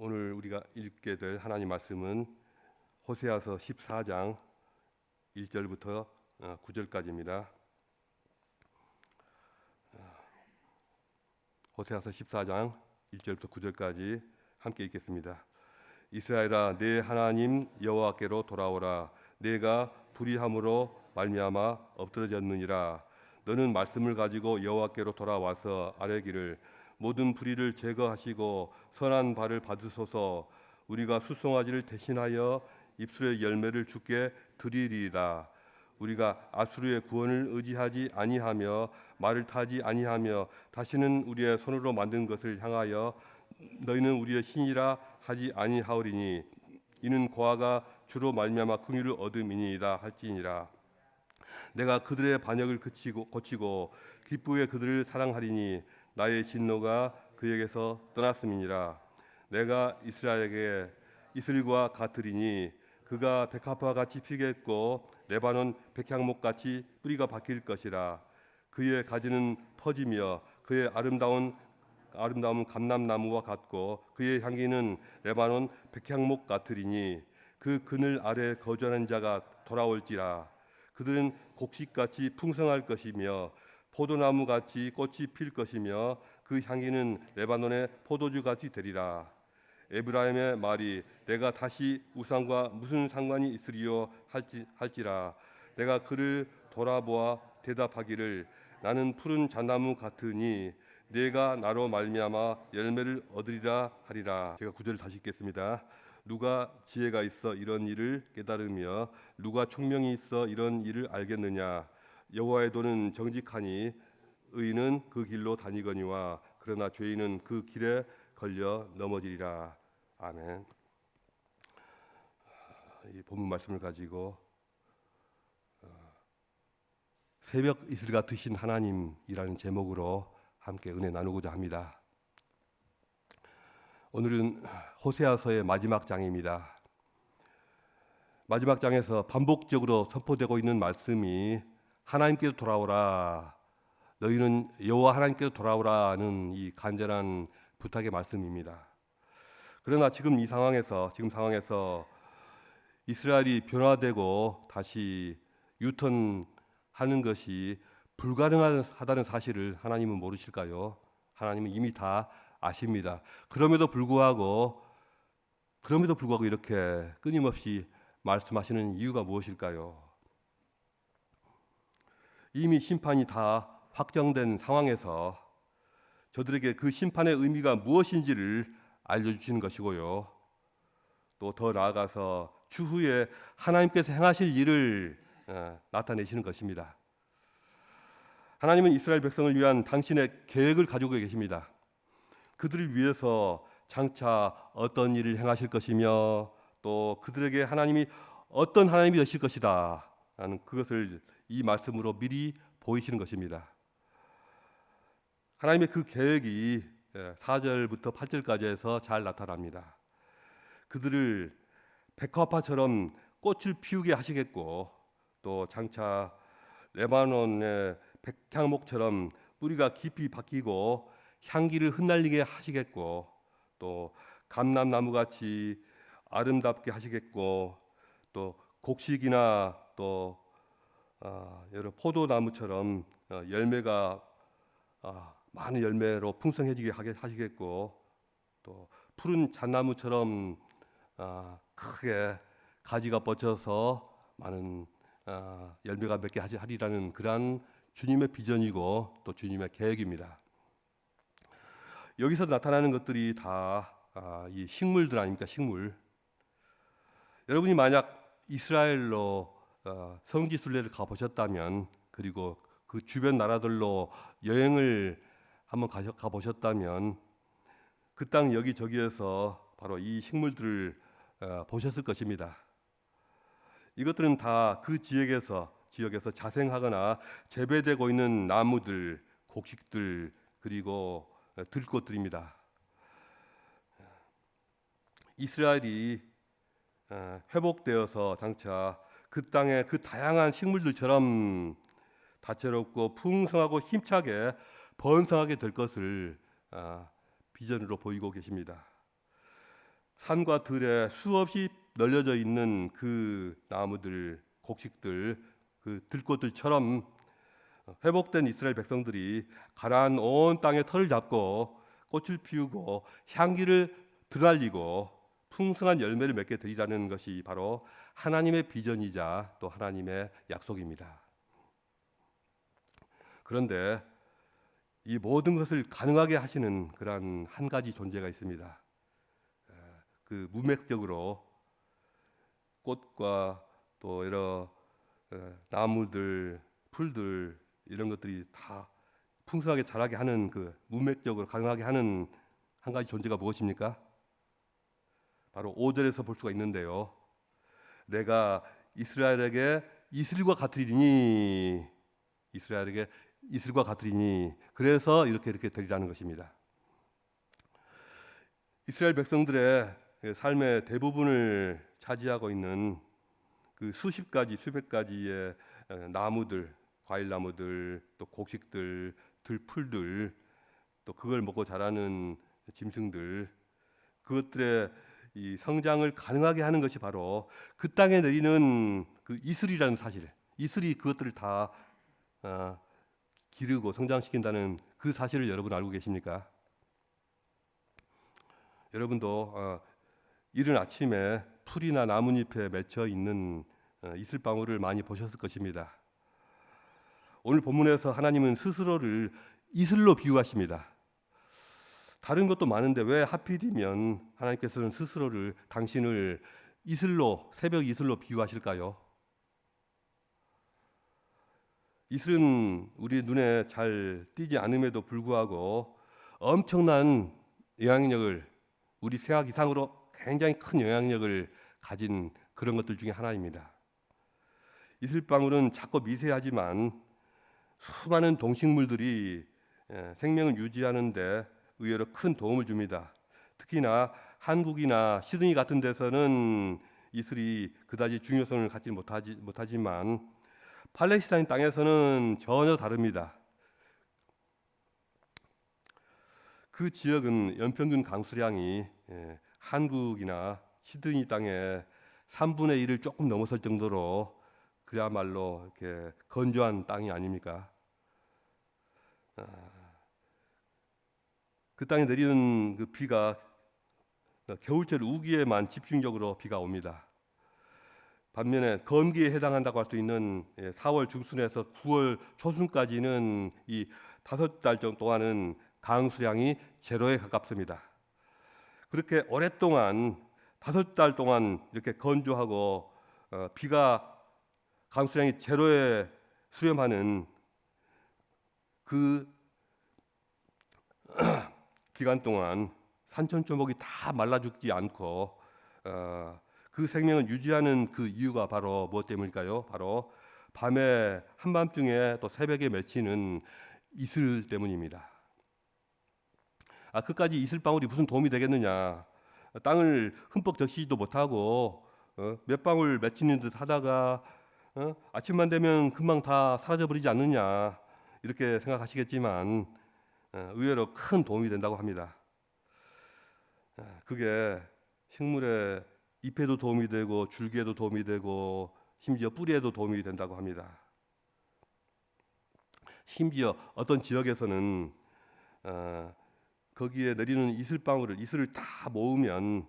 오늘 우리가 읽게 될 하나님 말씀은 호세아서 14장 1절부터 9절까지입니다. 호세아서 14장 1절부터 9절까지 함께 읽겠습니다. 이스라엘아, 내 하나님 여호와께로 돌아오라. 내가 불의함으로 말미암아 엎드러졌느니라. 너는 말씀을 가지고 여호와께로 돌아와서 아뢰기를 모든 불의를 제거하시고 선한 바를 받으소서. 우리가 수송아지를 대신하여 입술의 열매를 주께 드리리이다. 우리가 아수르의 구원을 의지하지 아니하며 말을 타지 아니하며 다시는 우리의 손으로 만든 것을 향하여 너희는 우리의 신이라 하지 아니하오리니 이는 고아가 주로 말미암아 긍휼을 얻음이니이다 할지니라. 내가 그들의 반역을 고치고 기쁘게 그들을 사랑하리니 나의 진노가 그에게서 떠났음이니라. 내가 이스라엘에게 이슬과 같으리니 그가 백합화 같이 피겠고 레바논 백향목 같이 뿌리가 박힐 것이라. 그의 가지는 퍼지며 그의 아름다움은 감람나무와 같고 그의 향기는 레바논 백향목 같으리니 그 그늘 아래 거주하는 자가 돌아올지라. 그들은 곡식같이 풍성할 것이며 포도나무같이 꽃이 필 것이며 그 향기는 레바논의 포도주같이 되리라. 에브라임의 말이 내가 다시 우상과 무슨 상관이 있으리요 할지라. 내가 그를 돌아보아 대답하기를 나는 푸른 잣나무 같으니 내가 나로 말미암아 열매를 얻으리라 하리라. 제가 구절을 다시 읽겠습니다. 누가 지혜가 있어 이런 일을 깨달으며 누가 총명이 있어 이런 일을 알겠느냐. 여호와의 도는 정직하니 의인은 그 길로 다니거니와 그러나 죄인은 그 길에 걸려 넘어지리라. 아멘. 이 본문 말씀을 가지고 새벽 이슬 같으신 하나님이라는 제목으로 함께 은혜 나누고자 합니다. 오늘은 호세아서의 마지막 장입니다. 마지막 장에서 반복적으로 선포되고 있는 말씀이 하나님께로 돌아오라. 너희는 여호와 하나님께로 돌아오라는 이 간절한 부탁의 말씀입니다. 그러나 지금 상황에서 이스라엘이 변화되고 다시 유턴하는 것이 불가능하다는 사실을 하나님은 모르실까요? 하나님은 이미 다 아십니다. 그럼에도 불구하고 이렇게 끊임없이 말씀하시는 이유가 무엇일까요? 이미 심판이 다 확정된 상황에서 저들에게 그 심판의 의미가 무엇인지를 알려주시는 것이고요. 또 더 나아가서 추후에 하나님께서 행하실 일을 나타내시는 것입니다. 하나님은 이스라엘 백성을 위한 당신의 계획을 가지고 계십니다. 그들을 위해서 장차 어떤 일을 행하실 것이며 또 그들에게 하나님이 어떤 하나님이 되실 것이다 라는 그것을 이 말씀으로 미리 보이시는 것입니다. 하나님의 그 계획이 4절부터 8절까지에서 잘 나타납니다. 그들을 백합화처럼 꽃을 피우게 하시겠고 또 장차 레바논의 백향목처럼 뿌리가 깊이 박히고 향기를 흩날리게 하시겠고 또 감람나무같이 아름답게 하시겠고 또 곡식이나 또 여러 포도나무처럼 열매가 많은 열매로 풍성해지게 하시겠고 또 푸른 잣나무처럼 크게 가지가 뻗쳐서 많은 열매가 맺게 하리라는 그러한 주님의 비전이고 또 주님의 계획입니다. 여기서 나타나는 것들이 다 이 식물들 아닙니까? 식물. 여러분이 만약 이스라엘로 성지순례를 가보셨다면 그리고 그 주변 나라들로 여행을 한번 가보셨다면 그 땅 여기저기에서 바로 이 식물들을 보셨을 것입니다. 이것들은 다 그 지역에서 자생하거나 재배되고 있는 나무들, 곡식들 그리고 들꽃들입니다. 이스라엘이 회복되어서 장차 그 땅의 그 다양한 식물들처럼 다채롭고 풍성하고 힘차게 번성하게 될 것을 비전으로 보이고 계십니다. 산과 들에 수없이 널려져 있는 그 나무들, 곡식들, 그 들꽃들처럼 회복된 이스라엘 백성들이 가나안 온 땅에 터를 잡고 꽃을 피우고 향기를 드날리고 풍성한 열매를 맺게 되리라는 것이 바로 하나님의 비전이자 또 하나님의 약속입니다. 그런데 이 모든 것을 가능하게 하시는 그러한 한 가지 존재가 있습니다. 그 문맥적으로 꽃과 또 여러 나무들, 풀들 이런 것들이 다 풍성하게 자라게 하는 그 문맥적으로 가능하게 하는 한 가지 존재가 무엇입니까? 바로 5절에서 볼 수가 있는데요. 내가 이스라엘에게 이슬과 같으리니, 이스라엘에게 이슬과 같으리니, 그래서 이렇게 되리라는 것입니다. 이스라엘 백성들의 삶의 대부분을 차지하고 있는 그 수십 가지, 수백 가지의 나무들, 과일 나무들, 또 곡식들, 들풀들, 또 그걸 먹고 자라는 짐승들, 그것들의 이 성장을 가능하게 하는 것이 바로 그 땅에 내리는 그 이슬이라는 사실, 이슬이 그것들을 다 기르고 성장시킨다는 그 사실을 여러분 알고 계십니까? 여러분도 이른 아침에 풀이나 나뭇잎에 맺혀 있는 이슬방울을 많이 보셨을 것입니다. 오늘 본문에서 하나님은 스스로를 이슬로 비유하십니다. 다른 것도 많은데 왜 하필이면 하나님께서는 스스로를 당신을 이슬로, 새벽 이슬로 비유하실까요? 이슬은 우리 눈에 잘 띄지 않음에도 불구하고 엄청난 영향력을, 우리 생각 이상으로 굉장히 큰 영향력을 가진 그런 것들 중에 하나입니다. 이슬방울은 작고 미세하지만 수많은 동식물들이 생명을 유지하는 데 의외로 큰 도움을 줍니다. 특히나 한국이나 시드니 같은 데서는 이슬이 그다지 중요성을 갖지 못하지만 팔레스타인 땅에서는 전혀 다릅니다. 그 지역은 연평균 강수량이 한국이나 시드니 땅의 3분의 1을 조금 넘어설 정도로 그야말로 이렇게 건조한 땅이 아닙니까? 그 땅에 내리는 그 비가 겨울철 우기에만 집중적으로 비가 옵니다. 반면에 건기에 해당한다고 할 수 있는 4월 중순에서 9월 초순까지는 이 5달 정도 동안은 강수량이 제로에 가깝습니다. 그렇게 오랫동안 5달 동안 이렇게 건조하고 비가 강수량이 제로에 수렴하는 그 기간 동안 산천초목이 다 말라 죽지 않고 그 생명을 유지하는 그 이유가 바로 무엇 때문일까요? 바로 밤에 한밤중에 또 새벽에 맺히는 이슬 때문입니다. 그까지 이슬방울이 무슨 도움이 되겠느냐? 땅을 흠뻑 적시지도 못하고 몇 방울 맺히는 듯 하다가 아침만 되면 금방 다 사라져버리지 않느냐, 이렇게 생각하시겠지만 의외로 큰 도움이 된다고 합니다. 그게 식물의 잎에도 도움이 되고 줄기에도 도움이 되고 심지어 뿌리에도 도움이 된다고 합니다. 심지어 어떤 지역에서는 거기에 내리는 이슬을 다 모으면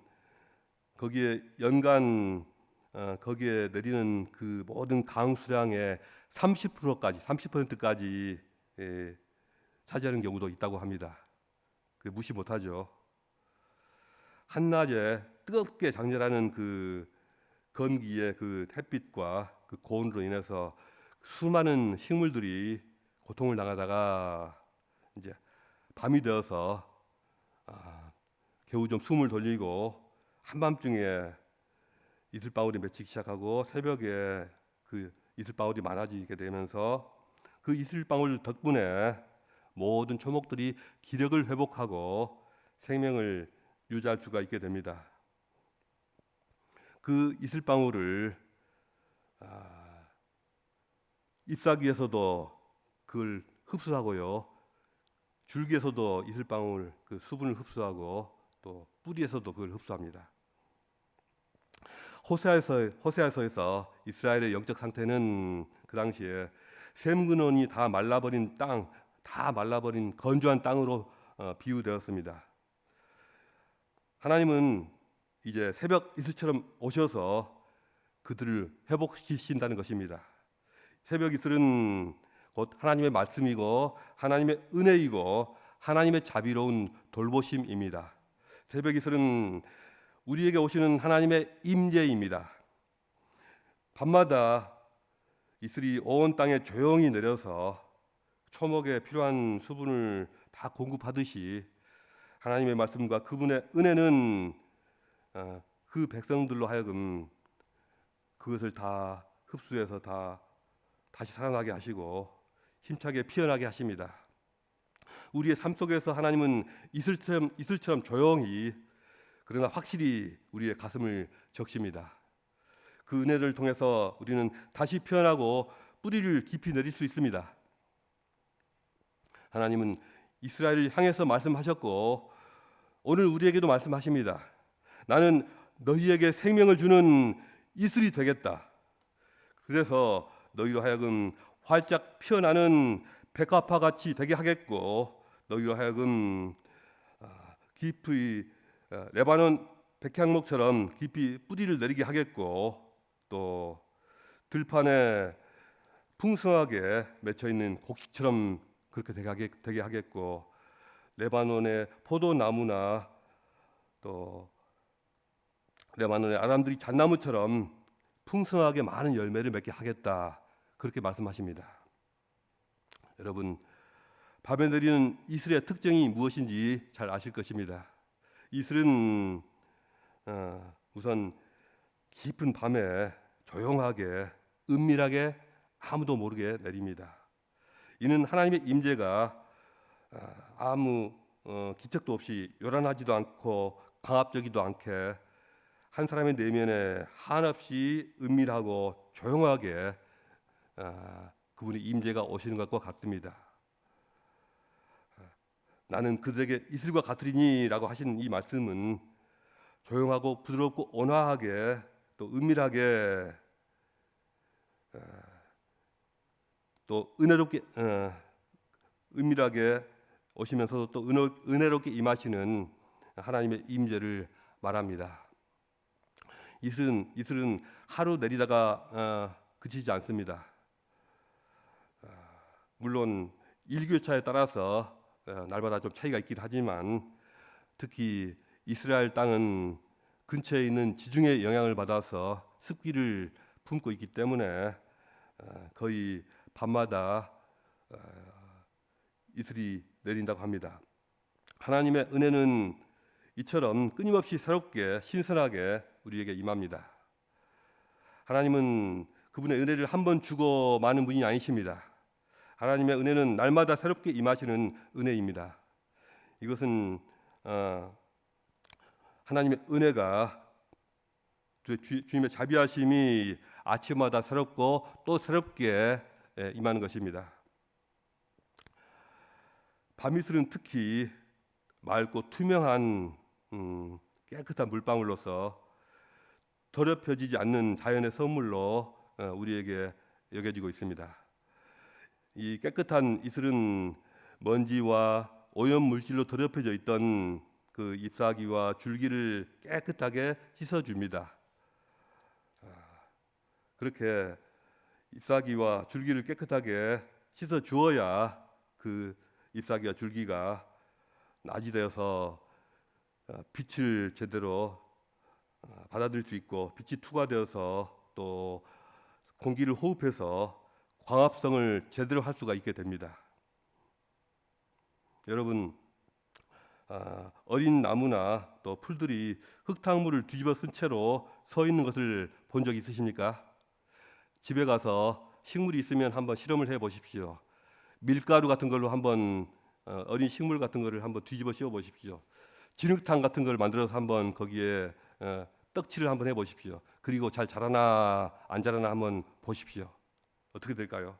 거기에 연간 거기에 내리는 그 모든 강수량의 30%까지 차지하는 경우도 있다고 합니다. 그 무시 못하죠. 한낮에 뜨겁게 장렬하는 그 건기의 그 햇빛과 그 고온으로 인해서 수많은 식물들이 고통을 당하다가 이제 밤이 되어서 겨우 좀 숨을 돌리고 한밤중에 이슬방울이 맺히기 시작하고 새벽에 그 이슬방울이 많아지게 되면서 그 이슬방울 덕분에 모든 초목들이 기력을 회복하고 생명을 유지할 수가 있게 됩니다. 그 이슬방울을 잎사귀에서도 그걸 흡수하고요, 줄기에서도 이슬방울 그 수분을 흡수하고 또 뿌리에서도 그걸 흡수합니다. 호세아서에서 이스라엘의 영적 상태는 그 당시에 샘 근원이 다 말라버린 땅, 다 말라버린 건조한 땅으로 비유되었습니다. 하나님은 이제 새벽 이슬처럼 오셔서 그들을 회복시킨다는 것입니다. 새벽 이슬은 곧 하나님의 말씀이고 하나님의 은혜이고 하나님의 자비로운 돌보심입니다. 새벽 이슬은 우리에게 오시는 하나님의 임재입니다. 밤마다 이슬이 온 땅에 조용히 내려서 초목에 필요한 수분을 다 공급하듯이 하나님의 말씀과 그분의 은혜는 그 백성들로 하여금 그것을 다 흡수해서 다시 살아나게 하시고 힘차게 피어나게 하십니다. 우리의 삶 속에서 하나님은 이슬처럼 조용히 그러나 확실히 우리의 가슴을 적십니다. 그 은혜를 통해서 우리는 다시 피어나고 뿌리를 깊이 내릴 수 있습니다. 하나님은 이스라엘을 향해서 말씀하셨고 오늘 우리에게도 말씀하십니다. 나는 너희에게 생명을 주는 이슬이 되겠다. 그래서 너희로 하여금 활짝 피어나는 백합화 같이 되게 하겠고 너희로 하여금 깊이 레바논 백향목처럼 깊이 뿌리를 내리게 하겠고 또 들판에 풍성하게 맺혀 있는 곡식처럼 그렇게 되게 하겠고 레바논의 포도나무나 또 레바논의 아람들이 잣나무처럼 풍성하게 많은 열매를 맺게 하겠다. 그렇게 말씀하십니다. 여러분, 밤에 내리는 이슬의 특징이 무엇인지 잘 아실 것입니다. 이슬은 우선 깊은 밤에 조용하게 은밀하게 아무도 모르게 내립니다. 이는 하나님의 임재가 아무 기척도 없이 요란하지도 않고 강압적이도 않게 한 사람의 내면에 한없이 은밀하고 조용하게 그분의 임재가 오시는 것과 같습니다. 나는 그들에게 이슬과 같으리니라고 하신 이 말씀은 조용하고 부드럽고 온화하게 또 은밀하게 또 은혜롭게 은밀하게 오시면서도 또 은혜롭게 임하시는 하나님의 임재를 말합니다. 이슬은 하루 내리다가 그치지 않습니다. 물론 일교차에 따라서 날마다 좀 차이가 있긴 하지만 특히 이스라엘 땅은 근처에 있는 지중해 영향을 받아서 습기를 품고 있기 때문에 거의 밤마다 이슬이 내린다고 합니다. 하나님의 은혜는 이처럼 끊임없이 새롭게 신선하게 우리에게 임합니다. 하나님은 그분의 은혜를 한 번 주고 마는 분이 아니십니다. 하나님의 은혜는 날마다 새롭게 임하시는 은혜입니다. 이것은 하나님의 은혜가 주님의 자비하심이 아침마다 새롭고 또 새롭게 임하는 것입니다. 밤이슬은 특히 맑고 투명한 깨끗한 물방울로서 더럽혀지지 않는 자연의 선물로 우리에게 여겨지고 있습니다. 이 깨끗한 이슬은 먼지와 오염 물질로 더럽혀져 있던 그 잎사귀와 줄기를 깨끗하게 씻어줍니다. 그렇게 잎사귀와 줄기를 깨끗하게 씻어 주어야 그 잎사귀와 줄기가 낮이 되어서 빛을 제대로 받아들일 수 있고 빛이 투과되어서 또 공기를 호흡해서 광합성을 제대로 할 수가 있게 됩니다. 여러분, 어린 나무나 또 풀들이 흙탕물을 뒤집어 쓴 채로 서 있는 것을 본 적 있으십니까? 집에 가서 식물이 있으면 한번 실험을 해 보십시오. 밀가루 같은 걸로 한번 어린 식물 같은 거를 한번 뒤집어 씌워 보십시오. 진흙탕 같은 걸 만들어서 한번 거기에 떡칠을 한번 해 보십시오. 그리고 잘 자라나 안 자라나 한번 보십시오. 어떻게 될까요?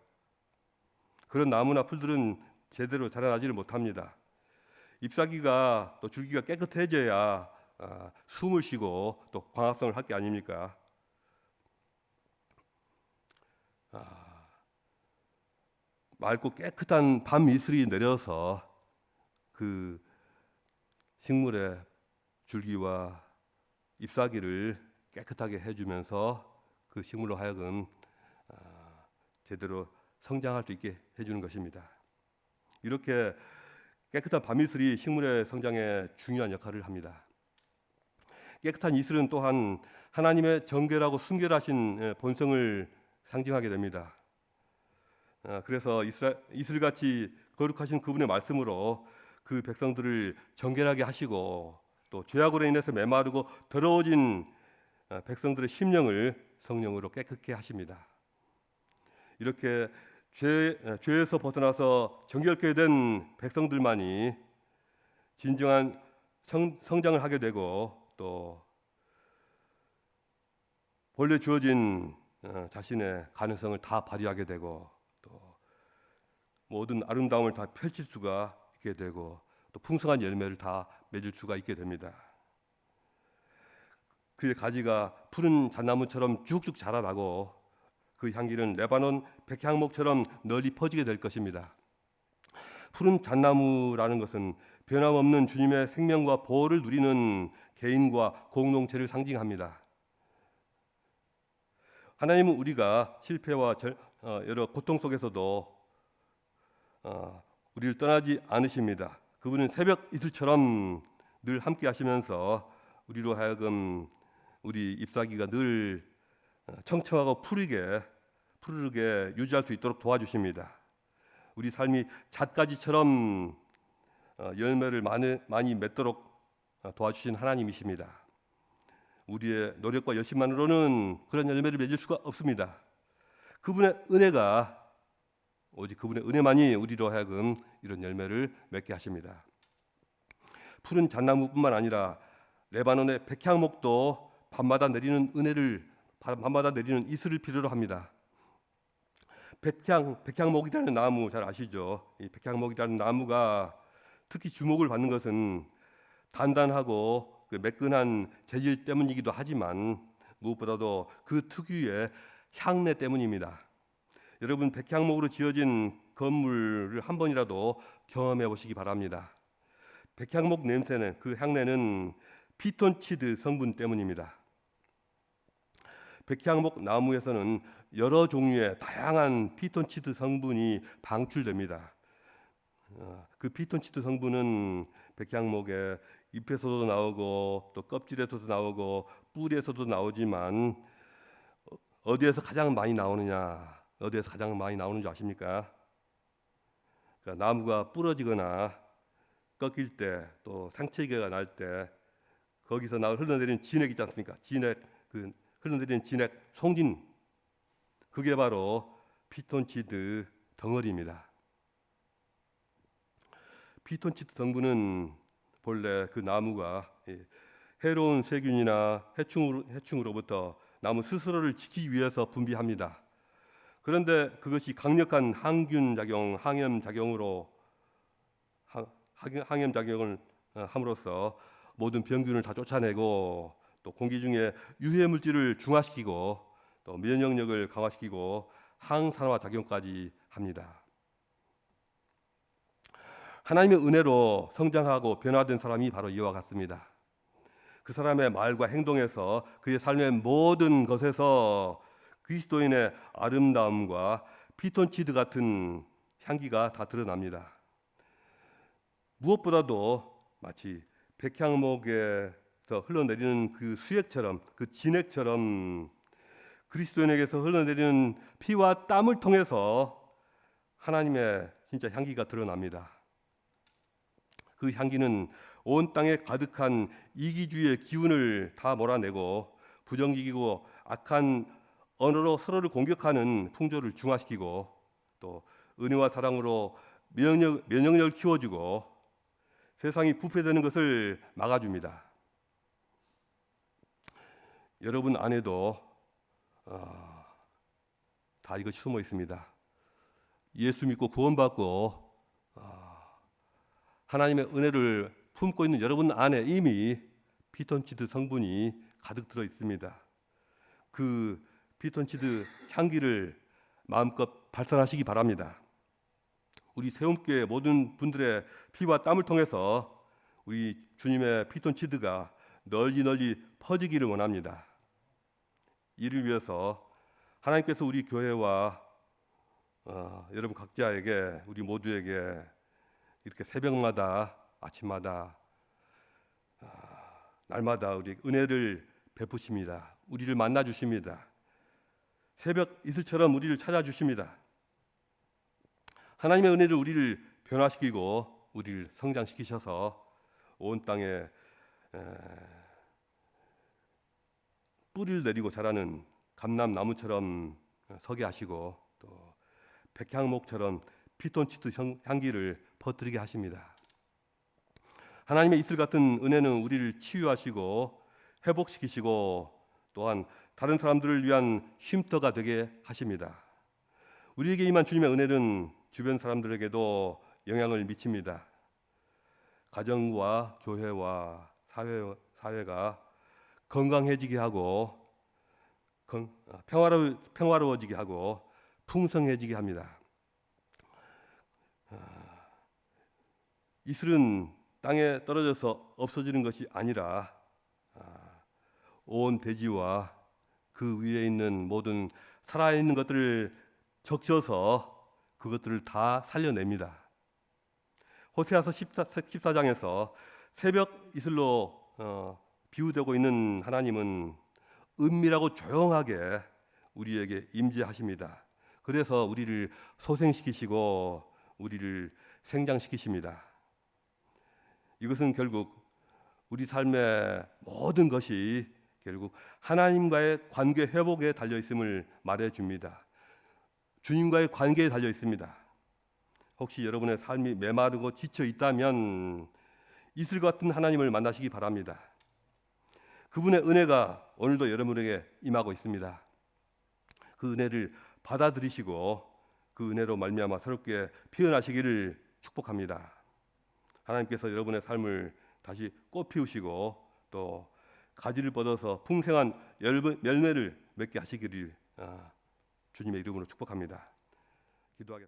그런 나무나 풀들은 제대로 자라나지를 못합니다. 잎사귀가 또 줄기가 깨끗해져야 숨을 쉬고 또 광합성을 할 게 아닙니까? 맑고 깨끗한 밤 이슬이 내려서 그 식물의 줄기와 잎사귀를 깨끗하게 해주면서 그 식물로 하여금 제대로 성장할 수 있게 해주는 것입니다. 이렇게 깨끗한 밤 이슬이 식물의 성장에 중요한 역할을 합니다. 깨끗한 이슬은 또한 하나님의 정결하고 순결하신 본성을 상징하게 됩니다. 그래서 이슬같이 거룩하신 그분의 말씀으로 그 백성들을 정결하게 하시고 또 죄악으로 인해서 메마르고 더러워진 백성들의 심령을 성령으로 깨끗게 하십니다. 이렇게 죄에서 벗어나서 정결케 된 백성들만이 진정한 성장을 하게 되고 또 본래 주어진 자신의 가능성을 다 발휘하게 되고 또 모든 아름다움을 다 펼칠 수가 있게 되고 또 풍성한 열매를 다 맺을 수가 있게 됩니다. 그의 가지가 푸른 잣나무처럼 쭉쭉 자라나고 그 향기는 레바논 백향목처럼 널리 퍼지게 될 것입니다. 푸른 잣나무라는 것은 변함없는 주님의 생명과 보호를 누리는 개인과 공동체를 상징합니다. 하나님은 우리가 실패와 여러 고통 속에서도 우리를 떠나지 않으십니다. 그분은 새벽 이슬처럼 늘 함께 하시면서 우리로 하여금 우리 잎사귀가 늘 청청하고 푸르게 유지할 수 있도록 도와주십니다. 우리 삶이 잣가지처럼 열매를 많이 맺도록 도와주신 하나님이십니다. 우리의 노력과 열심만으로는 그런 열매를 맺을 수가 없습니다. 그분의 은혜가 오직 그분의 은혜만이 우리로 하여금 이런 열매를 맺게 하십니다. 푸른 잣나무뿐만 아니라 레바논의 백향목도 밤마다 내리는 이슬을 필요로 합니다. 백향목이라는 나무 잘 아시죠? 이 백향목이라는 나무가 특히 주목을 받는 것은 단단하고 매끈한 재질 때문이기도 하지만 무엇보다도 그 특유의 향내 때문입니다. 여러분 백향목으로 지어진 건물을 한 번이라도 경험해 보시기 바랍니다. 백향목 냄새는 그 향내는 피톤치드 성분 때문입니다. 백향목 나무에서는 여러 종류의 다양한 피톤치드 성분이 방출됩니다. 그 피톤치드 성분은 백향목의 잎에서도 나오고 또 껍질에서도 나오고 뿌리에서도 나오지만 어디에서 가장 많이 나오느냐? 어디에서 가장 많이 나오는 줄 아십니까? 그러니까 나무가 부러지거나 꺾일 때 또 상처가 날 때 거기서 흘러내리는 진액 있지 않습니까? 흘러내리는 진액 송진, 그게 바로 피톤치드 덩어리입니다. 피톤치드 성분은 본래 그 나무가 해로운 세균이나 해충으로부터 나무 스스로를 지키기 위해서 분비합니다. 그런데 그것이 강력한 항균 작용, 항염 작용을 함으로써 모든 병균을 다 쫓아내고 또 공기 중에 유해 물질을 중화시키고 또 면역력을 강화시키고 항산화 작용까지 합니다. 하나님의 은혜로 성장하고 변화된 사람이 바로 이와 같습니다. 그 사람의 말과 행동에서 그의 삶의 모든 것에서 그리스도인의 아름다움과 피톤치드 같은 향기가 다 드러납니다. 무엇보다도 마치 백향목에서 흘러내리는 그 수액처럼, 그 진액처럼 그리스도인에게서 흘러내리는 피와 땀을 통해서 하나님의 진짜 향기가 드러납니다. 그 향기는 온 땅에 가득한 이기주의의 기운을 다 몰아내고 부정적이고 악한 언어로 서로를 공격하는 풍조를 중화시키고 또 은혜와 사랑으로 면역력을 키워주고 세상이 부패되는 것을 막아줍니다. 여러분 안에도 다 이것이 숨어 있습니다. 예수 믿고 구원받고 하나님의 은혜를 품고 있는 여러분 안에 이미 피톤치드 성분이 가득 들어 있습니다. 그 피톤치드 향기를 마음껏 발산하시기 바랍니다. 우리 세움교회 모든 분들의 피와 땀을 통해서 우리 주님의 피톤치드가 널리 퍼지기를 원합니다. 이를 위해서 하나님께서 우리 교회와 여러분 각자에게, 우리 모두에게 이렇게 새벽마다, 아침마다, 날마다 우리 은혜를 베푸십니다. 우리를 만나 주십니다. 새벽 이슬처럼 우리를 찾아주십니다. 하나님의 은혜를 우리를 변화시키고 우리를 성장시키셔서 온 땅에 뿌리를 내리고 자라는 감람나무처럼 서게 하시고 또 백향목처럼 피톤치드 향기를 퍼뜨리게 하십니다. 하나님의 이슬 같은 은혜는 우리를 치유하시고 회복시키시고 또한 다른 사람들을 위한 쉼터가 되게 하십니다. 우리에게 임한 주님의 은혜는 주변 사람들에게도 영향을 미칩니다. 가정과 교회와 사회가 건강해지게 하고 평화로워지게 하고 풍성해지게 합니다. 이슬은 땅에 떨어져서 없어지는 것이 아니라 온 대지와 그 위에 있는 모든 살아있는 것들을 적셔서 그것들을 다 살려냅니다. 호세아서 14장에서 새벽 이슬로 비유되고 있는 하나님은 은밀하고 조용하게 우리에게 임재하십니다. 그래서 우리를 소생시키시고 우리를 생장시키십니다. 이것은 결국 우리 삶의 모든 것이 결국 하나님과의 관계 회복에 달려 있음을 말해 줍니다. 주님과의 관계에 달려 있습니다. 혹시 여러분의 삶이 메마르고 지쳐 있다면 이슬 같은 하나님을 만나시기 바랍니다. 그분의 은혜가 오늘도 여러분에게 임하고 있습니다. 그 은혜를 받아들이시고 그 은혜로 말미암아 새롭게 피어나시기를 축복합니다. 하나님께서 여러분의 삶을 다시 꽃피우시고 또 가지를 뻗어서 풍성한 열매를 맺게 하시기를 주님의 이름으로 축복합니다. 기도하겠습니다.